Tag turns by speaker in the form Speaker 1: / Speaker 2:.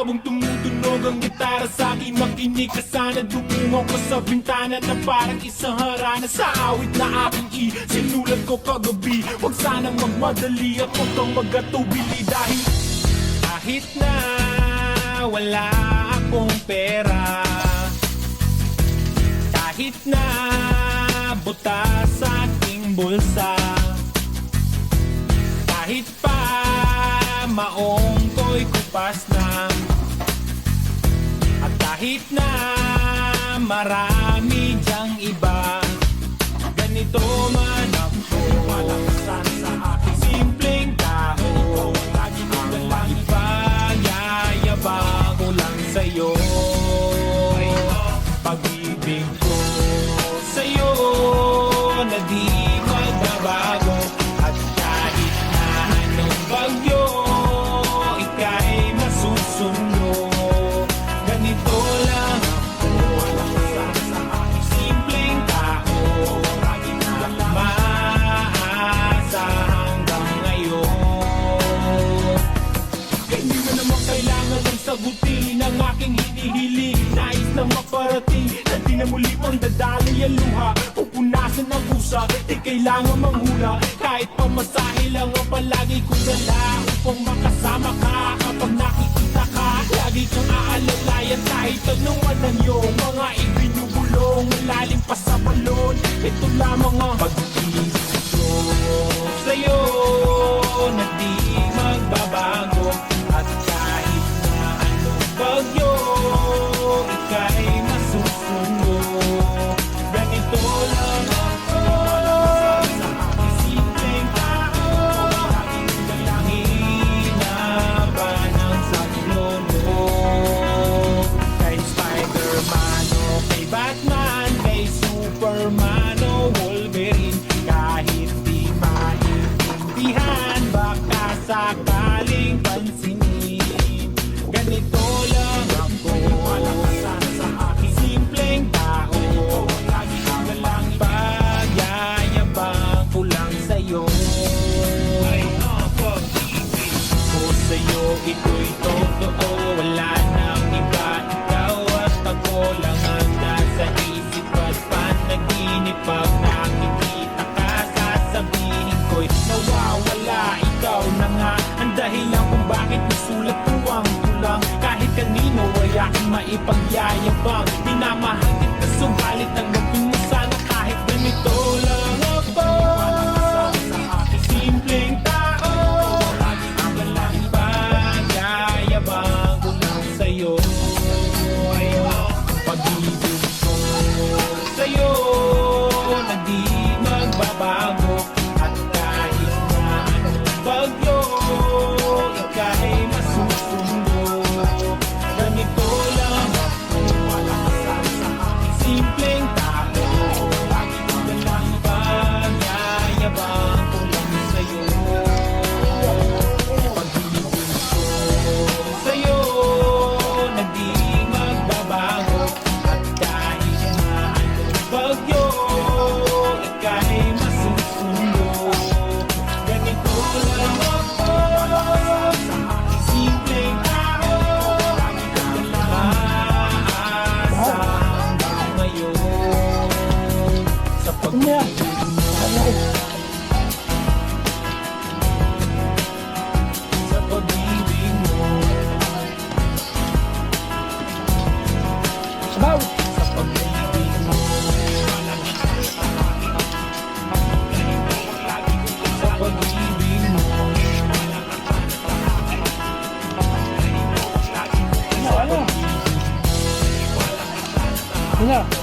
Speaker 1: habang tumutunog ang gitara sa akin, makinig ka sana. Dumungaw ko sa bintana na parang isang harana sa awit na aking sinulat ko kagabi. Huwag sanang magmadali at huwag kang magatubili, dahil kahit na wala akong pera, kahit na butas sa aking bulsa, kahit pa maong ko'y kupas na, at kahit na marami dyang iba, ganito man ako, malakasan sa aking simpleng tao. Lagi ko na lang ipagayayabang ko lang sa'yo, pag-ibig ko sa'yo na di magbabago. At kahit na anong bagyo ika'y masusundo, ganito lang ako, malakasan sa aking simpleng tao. Lagi ko na lang maasa hanggang ngayon. Hindi mo naman kailangan ng sagutin ang aking hinihiling. Nais na maparating na di na muli pang dadali ang luha, pupunasan ang pusa, di kailangan manghula. Kahit pamasahe lang ang palagi ko dala upang makasama ka. Kapag nakikita ka, lagi kang aalalayan kahit anuman ang iyong mga ibinubulong. Malalim pa sa balon, ito lamang ang pag-ibig ko sa'yo na di magbabago. At kahit na anong bagyo ika'y masusundo, ganito lang ako, malakasan sa aking simpleng tao. Laging dalangin na ba ng saklon mo, kay Spider-Man o kay Batman, kay Superman o Wolverine. Kahit di maintindihan, baka sakaling pansinin, ganito lang ako, malakasan sa aking simpleng tao. Lagi ko na lang ipagayayabang ko lang sa'yo, ko sa'yo ito'y totoo. Wala nang iba, ikaw at ako lang ang nasa isip at panaginip. Pag nakikita ka, sasabihin ko'y nawawala. Ikaw na nga ang dahilan kung bakit nasulat ko ang tulang. Kahit kanino ay aking maipagyayabang, minamahal kita subalit tanggapin mo sana kahit ganito lang ako, malakasan sa aking simpleng tao. Lagi ko na lang ipagayayabang ko lang sa'yo, pag-ibig ko sa'yo na di magbabago. At kahit na anong bagyo ika'y masusundo, ganito lang ako, malakasan sa aking simpleng tao. Lagi ko na lang ipagayayabang ko lang sa'yo, pag-ibig ko sa'yo na di magbabago. At kahit na anong bagyo ika'y masusundo, ganito lang ako, malakasan sa aking simpleng tao. Lagi ko na lang maasa hanggang ngayon, sa pag-ibig mo, sa pag-ibig mo,
Speaker 2: Sabaw!
Speaker 1: sa pag-ibig mo, sa pag-ibig mo,
Speaker 2: Ano? Ano?